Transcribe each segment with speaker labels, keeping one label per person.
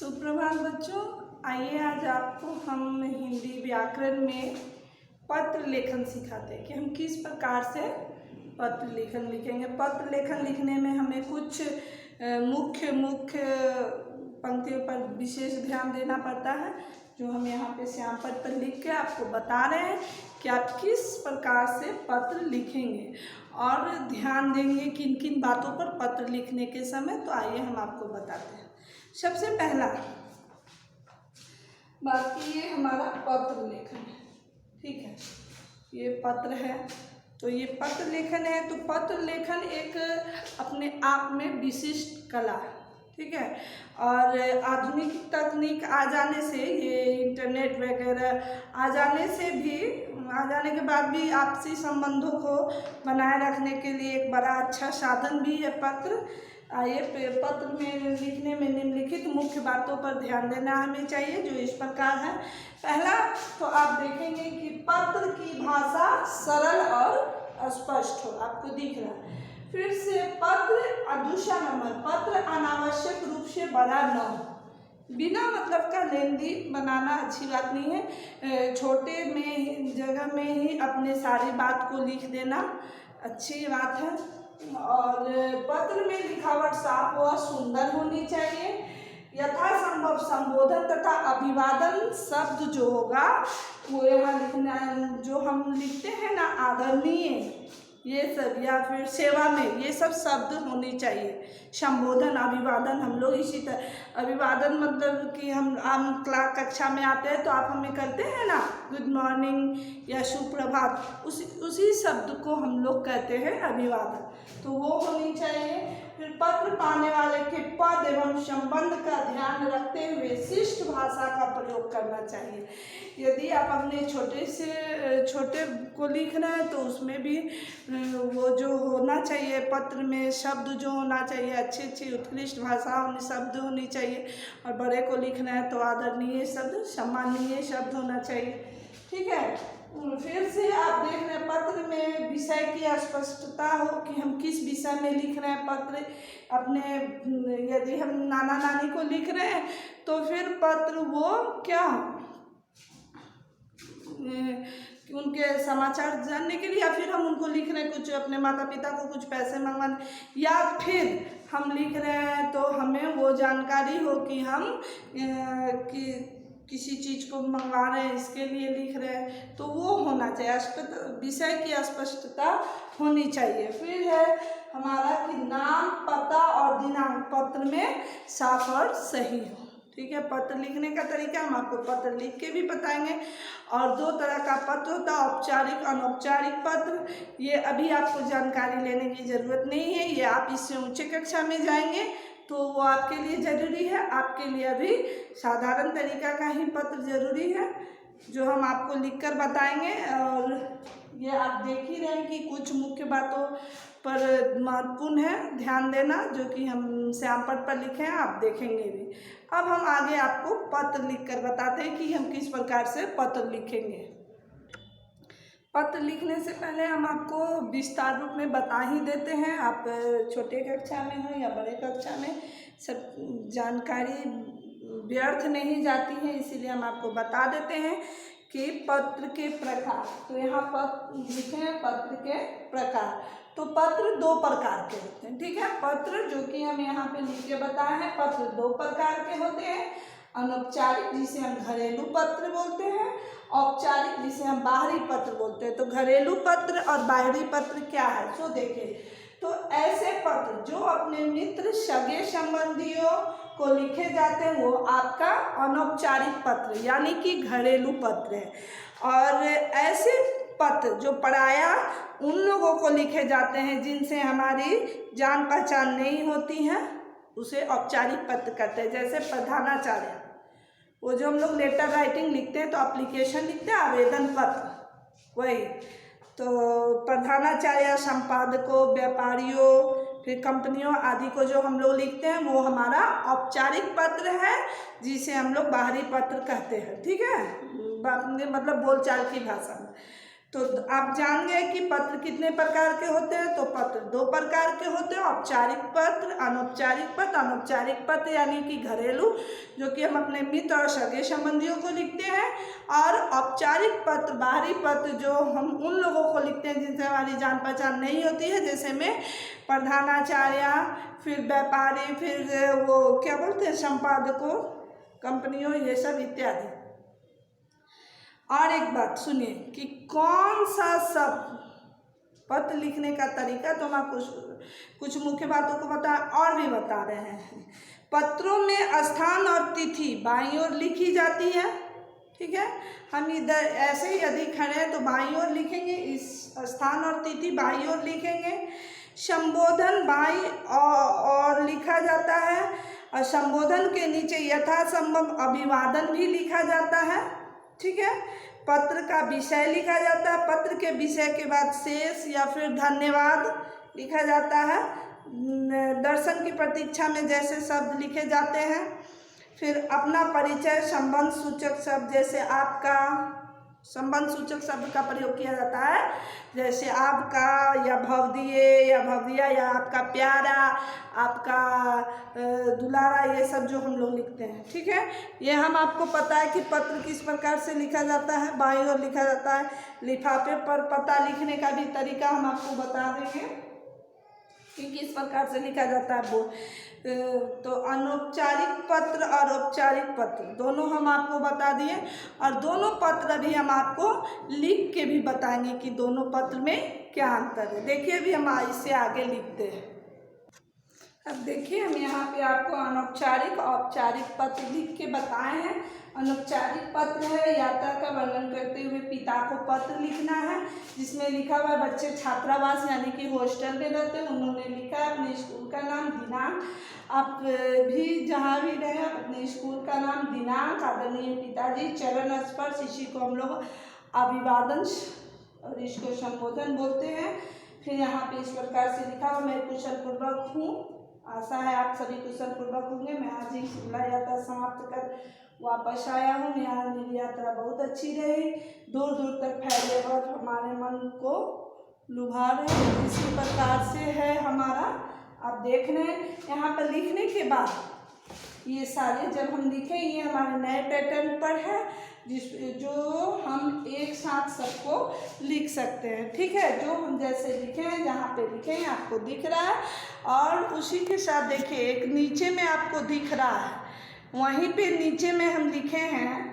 Speaker 1: सुप्रभात बच्चों। आइए आज आपको हम हिंदी व्याकरण में पत्र लेखन सिखाते हैं कि हम किस प्रकार से पत्र लेखन लिखेंगे। पत्र लेखन लिखने में हमें कुछ मुख्य पंक्तियों पर विशेष ध्यान देना पड़ता है, जो हम यहाँ पे श्याम पत्र पर लिख के आपको बता रहे हैं कि आप किस प्रकार से पत्र लिखेंगे और ध्यान देंगे किन किन बातों पर पत्र लिखने के समय। तो आइए हम आपको बताते हैं। सबसे पहला बात की ये हमारा पत्र लेखन है, ठीक है। ये पत्र है तो ये पत्र लेखन है, तो पत्र लेखन एक अपने आप में विशिष्ट कला है, ठीक है। और आधुनिक तकनीक आ जाने से, ये इंटरनेट वगैरह आ जाने के बाद भी आपसी संबंधों को बनाए रखने के लिए एक बड़ा अच्छा साधन भी है पत्र। आइए पत्र में लिखने में निम्नलिखित मुख्य बातों पर ध्यान देना हमें चाहिए, जो इस प्रकार है। पहला तो आप देखेंगे कि पत्र की भाषा सरल और स्पष्ट हो, आपको दिख रहा है। फिर से पत्र और दूसरा नंबर, पत्र अनावश्यक रूप से बड़ा न हो। बिना मतलब का लेंदी बनाना अच्छी बात नहीं है। छोटे में जगह में ही अपने सारी बात को लिख देना अच्छी बात है। और पत्र में लिखावट साफ व सुंदर होनी चाहिए। यथासंभव संबोधन तथा अभिवादन शब्द जो होगा वो यहाँ लिखना, जो हम लिखते हैं ना, आदरणीय, ये सब, या फिर सेवा में, ये सब शब्द होने चाहिए। संबोधन अभिवादन हम लोग इसी तरह, अभिवादन मतलब कि हम आम कक्षा में आते हैं तो आप हमें करते हैं ना, गुड मॉर्निंग या सुप्रभात, उसी शब्द को हम लोग कहते हैं अभिवादन, तो वो होनी चाहिए। फिर पत्र पाने वाले के पद एवं संबंध का ध्यान रखते हुए शिष्ट भाषा का प्रयोग करना चाहिए। यदि आप अपने छोटे को लिख रहे हैं तो उसमें भी वो जो होना चाहिए, पत्र में शब्द जो होना चाहिए, अच्छी उत्कृष्ट भाषा शब्द होनी चाहिए। और बड़े को लिखना है तो आदरणीय शब्द, सम्माननीय शब्द होना चाहिए, ठीक है। फिर से आप देख रहे हैं पत्र में विषय की स्पष्टता हो कि हम किस विषय में लिख रहे हैं पत्र। अपने यदि हम नाना नानी को लिख रहे हैं तो फिर पत्र वो क्या, उनके समाचार जानने के लिए, या फिर हम उनको लिख रहे हैं कुछ अपने माता पिता को कुछ पैसे मंगवाने, या फिर हम लिख रहे हैं तो हमें वो जानकारी हो कि हम किसी चीज़ को मंगवा रहे हैं, इसके लिए लिख रहे हैं, तो वो होना चाहिए। विषय की स्पष्टता होनी चाहिए। फिर है हमारा कि नाम, पता और दिनांक पत्र में साफ और सही हो, ठीक है। पत्र लिखने का तरीका हम आपको पत्र लिख के भी बताएंगे। और दो तरह का पत्र होता है, औपचारिक अनौपचारिक पत्र। ये अभी आपको जानकारी लेने की ज़रूरत नहीं है, ये आप इससे ऊंचे कक्षा में जाएंगे तो वो आपके लिए ज़रूरी है। आपके लिए अभी साधारण तरीका का ही पत्र ज़रूरी है, जो हम आपको लिखकर बताएंगे। और ये आप देख ही रहे हैं कि कुछ मुख्य बातों पर महत्वपूर्ण है ध्यान देना, जो कि हम श्याम पत्र पर लिखे हैं, आप देखेंगे भी। अब हम आगे आपको पत्र लिखकर बताते हैं कि हम किस प्रकार से पत्र लिखेंगे। पत्र लिखने से पहले हम आपको विस्तार रूप में बता ही देते हैं, आप छोटे कक्षा में हो या बड़े कक्षा में, सब जानकारी व्यर्थ नहीं जाती है, इसीलिए हम आपको बता देते हैं कि पत्र के प्रकार। तो यहाँ पत्र लिखे हैं पत्र के प्रकार। तो पत्र दो प्रकार के होते हैं, ठीक है। पत्र जो कि हम यहाँ पे लिख के बताए हैं, पत्र दो प्रकार के होते हैं। अनौपचारिक जिसे हम घरेलू पत्र बोलते हैं, औपचारिक जिसे हम बाहरी पत्र बोलते हैं। तो घरेलू पत्र और बाहरी पत्र क्या है, सो देखिए। तो ऐसे पत्र जो अपने मित्र सगे संबंधियों को लिखे जाते हैं वो आपका अनौपचारिक पत्र यानी कि घरेलू पत्र है। और ऐसे पत्र जो पराया उन लोगों को लिखे जाते हैं जिनसे हमारी जान पहचान नहीं होती है, उसे औपचारिक पत्र कहते हैं। जैसे प्रधानाचार्य, वो जो हम लोग लेटर राइटिंग लिखते हैं तो एप्लीकेशन लिखते हैं, आवेदन पत्र, वही। तो प्रधानाचार्य, संपादकों, व्यापारियों, फिर कंपनियों आदि को जो हम लोग लिखते हैं वो हमारा औपचारिक पत्र है, जिसे हम लोग बाहरी पत्र कहते हैं, ठीक है, मतलब बोलचाल की भाषा में। तो आप जान गए कि पत्र कितने प्रकार के होते हैं। तो पत्र 2 प्रकार के होते हैं, औपचारिक पत्र, अनौपचारिक पत्र। अनौपचारिक पत्र यानी कि घरेलू, जो कि हम अपने मित्र और सगे संबंधियों को लिखते हैं, और औपचारिक पत्र, बाहरी पत्र, जो हम उन लोगों को लिखते हैं जिनसे हमारी जान पहचान नहीं होती है, जैसे में प्रधानाचार्य, फिर व्यापारी, फिर वो क्या बोलते हैं संपादकों, कंपनियों, ये सब इत्यादि। और एक बात सुनिए कि कौन सा शब्द पत्र लिखने का तरीका, तो हम आपको कुछ मुख्य बातों को और भी बता रहे हैं। पत्रों में स्थान और तिथि बाईं ओर लिखी जाती है, ठीक है। हम इधर ऐसे ही यदि खड़े हैं तो बाईं ओर लिखेंगे, इस स्थान और तिथि बाईं ओर लिखेंगे। संबोधन बाईं और लिखा जाता है, और संबोधन के नीचे यथासंभव अभिवादन भी लिखा जाता है, ठीक है। पत्र का विषय लिखा जाता है, पत्र के विषय के बाद शेष या फिर धन्यवाद लिखा जाता है। दर्शन की प्रतीक्षा में जैसे शब्द लिखे जाते हैं। फिर अपना परिचय, संबंध सूचक शब्द, जैसे आपका, संबंध सूचक शब्द का प्रयोग किया जाता है, जैसे आपका या भवदीय या भवदिया या आपका प्यारा, आपका दुलारा, ये सब जो हम लोग लिखते हैं, ठीक है। ये हम आपको पता है कि पत्र किस प्रकार से लिखा जाता है, बाईं ओर लिखा जाता है। लिफाफे पर पता लिखने का भी तरीका हम आपको बता देंगे कि किस प्रकार से लिखा जाता है वो। तो अनौपचारिक पत्र और औपचारिक पत्र दोनों हम आपको बता दिए, और दोनों पत्र भी हम आपको लिख के भी बताएंगे कि दोनों पत्र में क्या अंतर है। देखिए अभी हम इससे आगे लिखते हैं। अब देखिए हम यहाँ पे आपको अनौपचारिक औपचारिक पत्र लिख के बताए हैं। अनौपचारिक पत्र है यात्रा का वर्णन करते हुए पिता को पत्र लिखना है, जिसमें लिखा हुआ है बच्चे छात्रावास यानी कि हॉस्टल में रहते हैं, उन्होंने लिखा है अपने स्कूल का नाम, दिनांक। आप भी जहाँ भी रहे अपने स्कूल का नाम, दिनांक, आदरणीय पिताजी, चरण स्पर्श, इसी को हम लोग अभिवादन और इसको संबोधन बोलते हैं। फिर यहाँ पे इस प्रकार से लिखा हुआ, मैं कुशल पूर्वक हूँ, आशा है आप सभी कुशल पूर्वक होंगे। मैं आज ही शिमला यात्रा समाप्त कर वापस आया हूँ, मेरी यात्रा बहुत अच्छी रही, दूर दूर तक फैले और हमारे मन को लुभा रहे। इसी प्रकार से है हमारा, आप देख रहे हैं यहाँ पर लिखने के बाद ये सारे जब हम लिखें, ये हमारे नए पैटर्न पर है, जो हम एक साथ सबको लिख सकते हैं, ठीक है। जो हम जैसे लिखे हैं, जहाँ पे लिखे हैं आपको दिख रहा है, और उसी के साथ देखिए एक नीचे में आपको दिख रहा है, वहीं पे नीचे में हम लिखे हैं,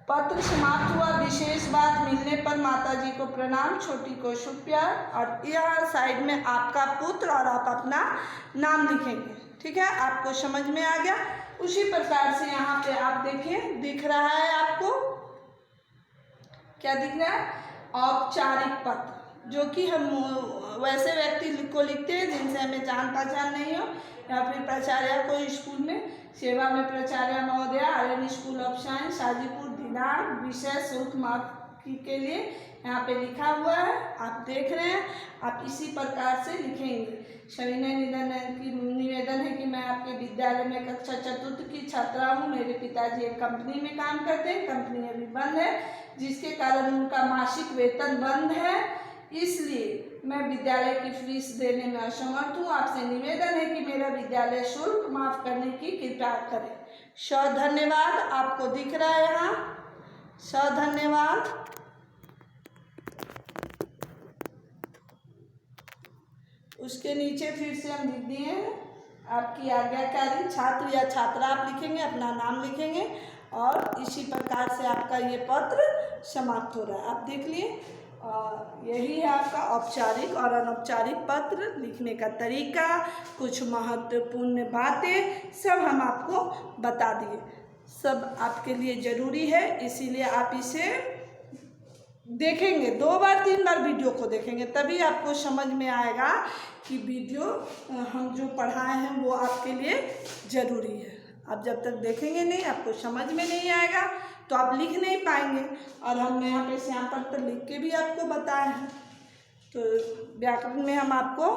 Speaker 1: पत्र समाप्त हुआ, विशेष बात मिलने पर माताजी को प्रणाम, छोटी को शुभ प्यार, और यहाँ साइड में आपका पुत्र और आप अपना नाम लिखेंगे, ठीक है। आपको समझ में आ गया। उसी प्रकार से यहाँ पे आप देखिए दिख रहा है, आपको क्या दिख रहा है, औपचारिक पत्र, जो कि हम वैसे व्यक्ति को लिखते हैं जिनसे हमें जान पहचान नहीं हो, या फिर प्राचार्य को स्कूल में सेवा में प्राचार्य महोदय, Aryan school of science Hajipur, दिनांक, विषय, शुल्क माफ के लिए यहाँ पे लिखा हुआ है, आप देख रहे हैं। आप इसी प्रकार से लिखेंगे। सविनय निवेदन है कि मैं आपके विद्यालय में कक्षा 4th की छात्रा हूँ। मेरे पिताजी एक कंपनी में काम करते हैं, कंपनी अभी बंद है, जिसके कारण उनका मासिक वेतन बंद है, इसलिए मैं विद्यालय की फीस देने में असमर्थ हूँ। आपसे निवेदन है कि मेरा विद्यालय शुल्क माफ करने की कृपा करें। धन्यवाद। आपको दिख रहा है यहाँ, धन्यवाद। उसके नीचे फिर से हम लिख दिए हैं, आपकी आज्ञाकारी, छात्र या छात्रा आप लिखेंगे, अपना नाम लिखेंगे, और इसी प्रकार से आपका ये पत्र समाप्त हो रहा है। आप देख लिए, यही है आपका औपचारिक और अनौपचारिक पत्र लिखने का तरीका, कुछ महत्वपूर्ण बातें सब हम आपको बता दिए। सब आपके लिए ज़रूरी है, इसीलिए आप इसे देखेंगे, 2 बार 3 बार वीडियो को देखेंगे, तभी आपको समझ में आएगा कि वीडियो हम जो पढ़ाए हैं वो आपके लिए ज़रूरी है। आप जब तक देखेंगे नहीं, आपको समझ में नहीं आएगा, तो आप लिख नहीं पाएंगे। और हमने यहाँ पे श्याम पत्र लिख के भी आपको बताए हैं। तो व्याकरण में हम आपको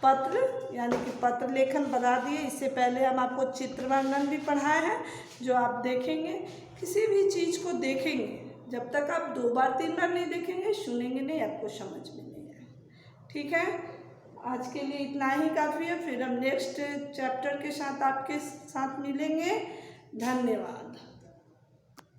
Speaker 1: पत्र यानी कि पत्र लेखन बता दिए। इससे पहले हम आपको चित्र वर्णन भी पढ़ाए हैं, जो आप देखेंगे, किसी भी चीज़ को देखेंगे जब तक आप 2 बार 3 बार नहीं देखेंगे, सुनेंगे नहीं, आपको समझ में नहीं आए। ठीक है, आज के लिए इतना ही काफ़ी है। फिर हम नेक्स्ट चैप्टर के साथ आपके साथ मिलेंगे। धन्यवाद।